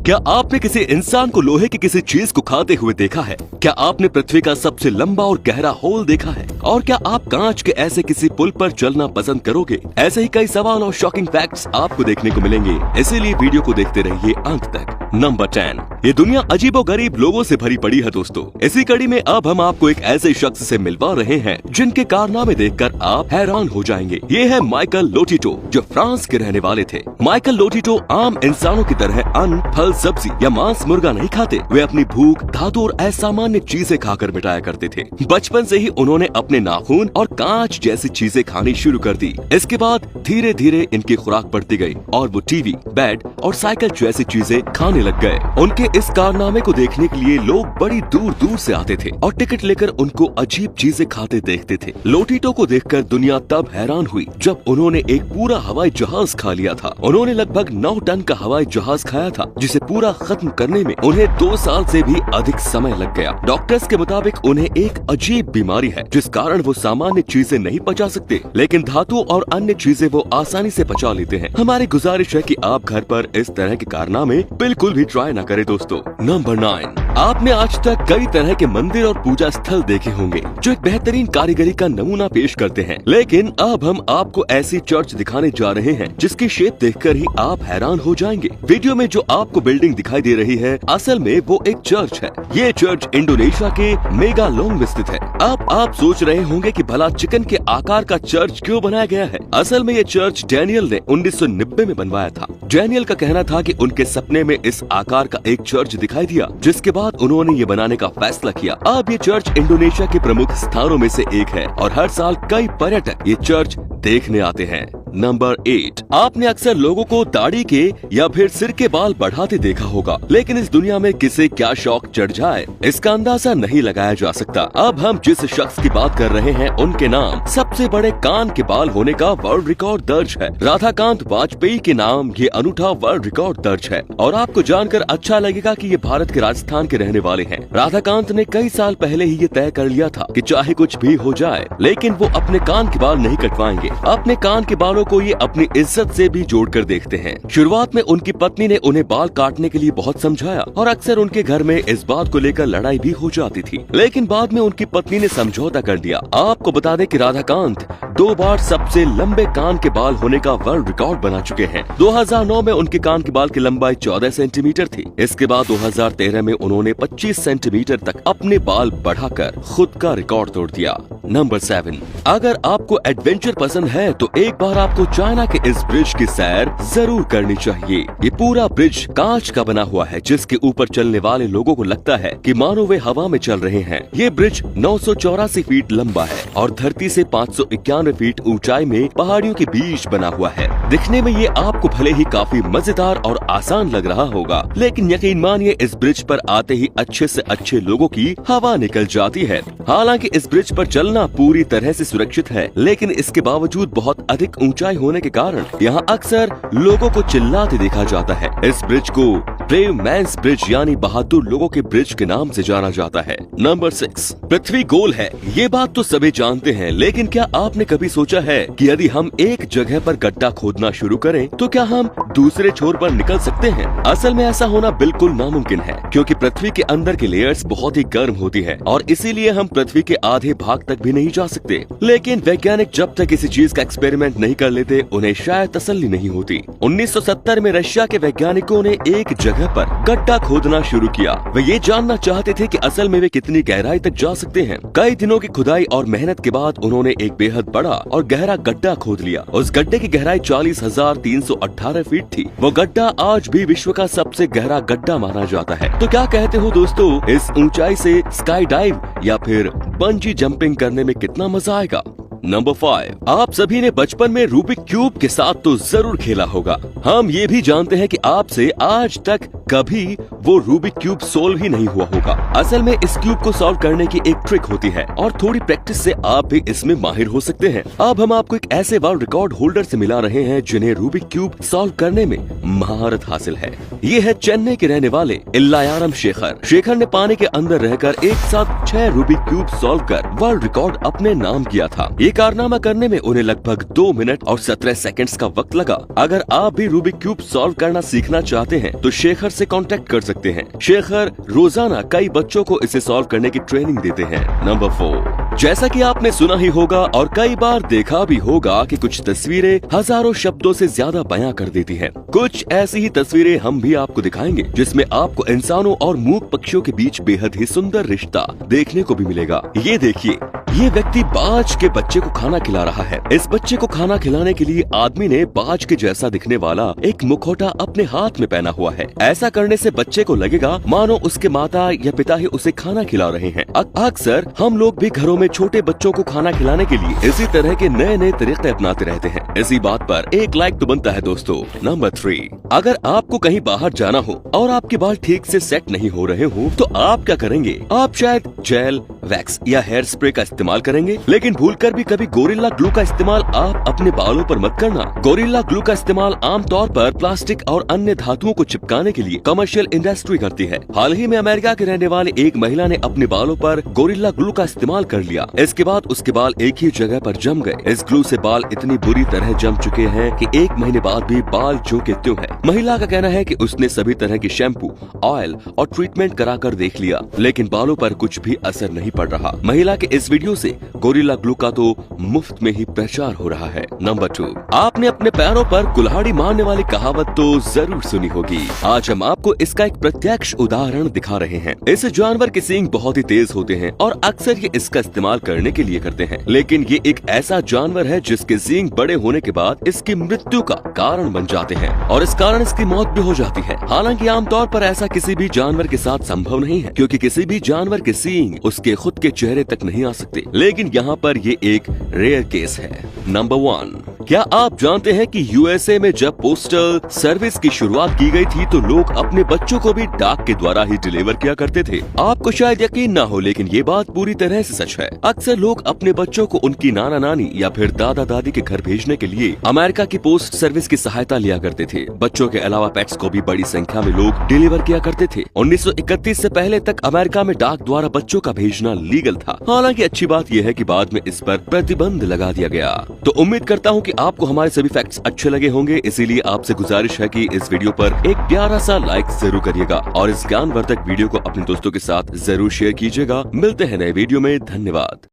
क्या आपने किसी इंसान को लोहे की किसी चीज को खाते हुए देखा है? क्या आपने पृथ्वी का सबसे लंबा और गहरा होल देखा है? और क्या आप कांच के ऐसे किसी पुल पर चलना पसंद करोगे? ऐसे ही कई सवाल और शॉकिंग फैक्ट्स आपको देखने को मिलेंगे, इसीलिए वीडियो को देखते रहिए अंत तक। नंबर 10। ये दुनिया अजीबोगरीब लोगों से भरी पड़ी है दोस्तों। इसी कड़ी में अब हम आपको एक ऐसे शख्स से मिलवा रहे हैं जिनके कारनामे देखकर आप हैरान हो जाएंगे। ये है माइकल लोटिटो, जो फ्रांस के रहने वाले थे। माइकल लोटिटो आम इंसानों की तरह अन्न, फल, सब्जी या मांस मुर्गा नहीं खाते। वे अपनी भूख, धातु और असामान्य चीजें खाकर मिटाया करते थे। बचपन से ही उन्होंने अपने नाखून और कांच जैसी चीजें खानी शुरू कर दी। इसके बाद धीरे धीरे इनकी खुराक बढ़ती गई और वो टीवी, बेड और साइकिल जैसी चीजें खाने लग गए। उनके इस कारनामे को देखने के लिए लोग बड़ी दूर दूर से आते थे और टिकट लेकर उनको अजीब चीजें खाते देखते थे। लोटिटो को देखकर दुनिया तब हैरान हुई जब उन्होंने एक पूरा हवाई जहाज खा लिया था। उन्होंने लगभग 9 टन का हवाई जहाज खाया था, जिसे पूरा खत्म करने में उन्हें 2 साल से भी अधिक समय लग गया। डॉक्टर्स के मुताबिक उन्हें एक अजीब बीमारी है, जिस कारण वो सामान्य चीजें नहीं पचा सकते, लेकिन धातु और अन्य चीजें वो आसानी से पचा लेते हैं। हमारी गुजारिश है कि आप घर पर इस तरह के कारनामे बिल्कुल भी ट्राई न करें दोस्तों। नंबर 9। आपने आज तक कई तरह के मंदिर और पूजा स्थल देखे होंगे जो एक बेहतरीन कारीगरी का नमूना पेश करते हैं, लेकिन अब हम आपको ऐसी चर्च दिखाने जा रहे हैं जिसकी शेप देखकर ही आप हैरान हो जाएंगे। वीडियो में जो आपको बिल्डिंग दिखाई दे रही है, असल में वो एक चर्च है। ये चर्च इंडोनेशिया के मेगालोंग में स्थित है। अब आप सोच रहे होंगे कि भला चिकन के आकार का चर्च क्यों बनाया गया है? असल में ये चर्च डैनियल ने 1990 में बनवाया था। डैनियल का कहना था कि उनके सपने में इस आकार का एक चर्च दिखाई दिया, जिसके बाद उन्होंने ये बनाने का फैसला किया। अब ये चर्च इंडोनेशिया के प्रमुख स्थानों में से एक है और हर साल कई पर्यटक ये चर्च देखने आते हैं। नंबर 8। आपने अक्सर लोगों को दाढ़ी के या फिर सिर के बाल बढ़ाते देखा होगा, लेकिन इस दुनिया में किसे क्या शौक चढ़ जाए, इसका अंदाजा नहीं लगाया जा सकता। अब हम जिस शख्स की बात कर रहे हैं, उनके नाम सबसे बड़े कान के बाल होने का वर्ल्ड रिकॉर्ड दर्ज है। राधाकांत वाजपेयी के नाम ये अनूठा वर्ल्ड रिकॉर्ड दर्ज है और आपको जानकर अच्छा लगेगा कि ये भारत के राजस्थान के रहने वाले हैं। राधाकांत ने कई साल पहले ही ये तय कर लिया था कि चाहे कुछ भी हो जाए, लेकिन वो अपने कान के बाल नहीं कटवाएंगे। अपने कान के बालों को ये अपनी इज्जत से भी जोड़कर देखते हैं। शुरुआत में उनकी पत्नी ने उन्हें बाल काटने के लिए बहुत समझाया और अक्सर उनके घर में इस बात को लेकर लड़ाई भी हो जाती थी, लेकिन बाद में उनकी पत्नी ने समझौता कर दिया। आपको बता दें कि राधाकांत 2 बार सबसे लंबे कान के बाल होने का वर्ल्ड रिकॉर्ड बना चुके हैं। 2009 में उनके कान के बाल की लंबाई 14 सेंटीमीटर थी। इसके बाद 2013 में उन्होंने 25 सेंटीमीटर तक अपने बाल बढ़ाकर खुद का रिकॉर्ड तोड़ दिया। नंबर 7। अगर आपको एडवेंचर पसंद है तो एक बार आपको चाइना के इस ब्रिज की सैर जरूर करनी चाहिए। ये पूरा ब्रिज कांच का बना हुआ है, जिसके ऊपर चलने वाले लोगों को लगता है कि मानो वे हवा में चल रहे हैं। ये ब्रिज 984 फीट लंबा है और धरती से 591 फीट ऊंचाई में पहाड़ियों के बीच बना हुआ है। दिखने में ये आपको भले ही काफी मजेदार और आसान लग रहा होगा, लेकिन यकीन मानिए इस ब्रिज पर आते ही अच्छे से अच्छे लोगों की हवा निकल जाती है। हालांकि इस ब्रिज पर चलना पूरी तरह से सुरक्षित है, लेकिन इसके बावजूद बहुत अधिक ऊंचाई होने के कारण यहाँ अक्सर लोगों को चिल्लाते देखा जाता है। इस ब्रिज को ब्रेव मैंस ब्रिज यानी बहादुर लोगों के ब्रिज के नाम से जाना जाता है। नंबर 6। पृथ्वी गोल है, ये बात तो सभी जानते हैं, लेकिन क्या आपने कभी सोचा है कि यदि हम एक जगह पर गड्ढा खोदना शुरू करें तो क्या हम दूसरे छोर पर निकल सकते हैं? असल में ऐसा होना बिल्कुल नामुमकिन है, क्योंकि पृथ्वी के अंदर की लेयर्स बहुत ही गर्म होती है और इसीलिए हम पृथ्वी के आधे भाग तक भी नहीं जा सकते। लेकिन वैज्ञानिक जब तक किसी चीज का एक्सपेरिमेंट नहीं कर लेते, उन्हें शायद तसल्ली नहीं होती। 1970 में रशिया के वैज्ञानिकों ने एक जगह पर गड्ढा खोदना शुरू किया। वे ये जानना चाहते थे कि असल में वे कितनी गहराई तक जा सकते हैं। कई दिनों की खुदाई और मेहनत के बाद उन्होंने एक बेहद बड़ा और गहरा गड्ढा खोद लिया। उस गड्ढे की गहराई 40,318 फीट थी। वो गड्ढा आज भी विश्व का सबसे गहरा गड्ढा माना जाता है। तो क्या कहते हो दोस्तों, इस ऊंचाई से स्काई डाइव या फिर बंजी जंपिंग करने में कितना मजा आएगा? नंबर 5। आप सभी ने बचपन में रूबिक क्यूब के साथ तो जरूर खेला होगा। हम ये भी जानते हैं कि आपसे आज तक कभी वो रूबिक क्यूब सोल्व ही नहीं हुआ होगा। असल में इस क्यूब को सॉल्व करने की एक ट्रिक होती है और थोड़ी प्रैक्टिस से आप भी इसमें माहिर हो सकते हैं। अब हम आपको एक ऐसे वर्ल्ड रिकॉर्ड होल्डर से मिला रहे हैं जिन्हें रूबिक क्यूब सॉल्व करने में महारत हासिल है। ये है चेन्नई के रहने वाले इल्लायारम शेखर। शेखर ने पानी के अंदर रहकर एक साथ 6 रूबिक क्यूब सॉल्व कर वर्ल्ड रिकॉर्ड अपने नाम किया था। ये कारनामा करने में उन्हें लगभग 2 मिनट और 17 सेकंड्स का वक्त लगा। अगर आप भी रूबिक क्यूब सॉल्व करना सीखना चाहते हैं तो शेखर से कांटेक्ट कर सकते हैं। शेखर रोजाना कई बच्चों को इसे सॉल्व करने की ट्रेनिंग देते हैं। नंबर 4, जैसा कि आपने सुना ही होगा और कई बार देखा भी होगा कि कुछ तस्वीरें हजारों शब्दों से ज्यादा बयां कर देती हैं। कुछ ऐसी ही तस्वीरें हम भी आपको दिखाएंगे जिसमें आपको इंसानों और मूक पक्षियों के बीच बेहद ही सुंदर रिश्ता देखने को भी मिलेगा। ये देखिए, ये व्यक्ति बाज के बच्चे को खाना खिला रहा है। इस बच्चे को खाना खिलाने के लिए आदमी ने बाज के जैसा दिखने वाला एक मुखौटा अपने हाथ में पहना हुआ है। ऐसा करने से बच्चे को लगेगा मानो उसके माता या पिता ही उसे खाना खिला रहे हैं। अक्सर हम लोग भी घरों में छोटे बच्चों को खाना खिलाने के लिए इसी तरह के नए नए तरीके अपनाते रहते हैं। इसी बात पर एक लाइक तो बनता है दोस्तों। नंबर 3, अगर आपको कहीं बाहर जाना हो और आपके बाल ठीक से सेट नहीं हो रहे हो तो आप क्या करेंगे? आप शायद जेल, वैक्स या हेयर स्प्रे का इस्तेमाल करेंगे, लेकिन भूलकर भी कभी गोरिल्ला ग्लू का इस्तेमाल आप अपने बालों पर मत करना। गोरिल्ला ग्लू का इस्तेमाल आमतौर पर प्लास्टिक और अन्य धातुओं को चिपकाने के लिए कमर्शियल इंडस्ट्री करती है। हाल ही में अमेरिका के रहने वाले एक महिला ने अपने बालों पर गोरिल्ला ग्लू का इस्तेमाल कर लिया। इसके बाद उसके बाल एक ही जगह पर जम गए। इस ग्लू से बाल इतनी बुरी तरह जम चुके हैं कि 1 महीने बाद भी बाल जो के त्यों है। महिला का कहना है कि उसने सभी तरह की शैम्पू, ऑयल और ट्रीटमेंट कराकर देख लिया, लेकिन बालों पर कुछ भी असर नहीं पड़ रहा। महिला के इस वीडियो से गोरिल्ला ग्लू का तो मुफ्त में ही प्रचार हो रहा है। नंबर 2, आपने अपने पैरों पर कुल्हाड़ी मारने वाली कहावत तो जरूर सुनी होगी। आज हम आपको इसका एक प्रत्यक्ष उदाहरण दिखा रहे हैं। इस जानवर के सींग बहुत ही तेज होते हैं और अक्सर ये इसका इस्तेमाल करने के लिए करते हैं, लेकिन ये एक ऐसा जानवर है जिसके सींग बड़े होने के बाद इसकी मृत्यु का कारण बन जाते हैं और इस कारण इसकी मौत भी हो जाती है। हालांकि आमतौर पर ऐसा किसी भी जानवर के साथ संभव नहीं है, क्योंकि किसी भी जानवर के सींग उसके खुद के चेहरे तक नहीं आ सकते, लेकिन यहाँ पर ये एक रेयर केस है। नंबर 1, क्या आप जानते हैं कि यूएसए में जब पोस्टल सर्विस की शुरुआत की गई थी तो लोग अपने बच्चों को भी डाक के द्वारा ही डिलीवर किया करते थे। आपको शायद यकीन ना हो, लेकिन ये बात पूरी तरह से सच है। अक्सर लोग अपने बच्चों को उनकी नाना नानी या फिर दादा दादी के घर भेजने के लिए अमेरिका की पोस्ट सर्विस की सहायता लिया करते थे। बच्चों के अलावा पेट्स को भी बड़ी संख्या में लोग डिलीवर किया करते थे। 1931 से पहले तक अमेरिका में डाक द्वारा बच्चों का भेजना लीगल था। हालांकि अच्छी बात यह है कि बाद में इस पर प्रतिबंध लगा दिया गया। तो उम्मीद करता हूँ कि आपको हमारे सभी फैक्ट्स अच्छे लगे होंगे, इसीलिए आपसे गुजारिश है कि इस वीडियो पर एक प्यारा सा लाइक जरूर करिएगा और इस ज्ञानवर्धक वीडियो को अपने दोस्तों के साथ जरूर शेयर कीजिएगा। मिलते हैं नए वीडियो में। धन्यवाद।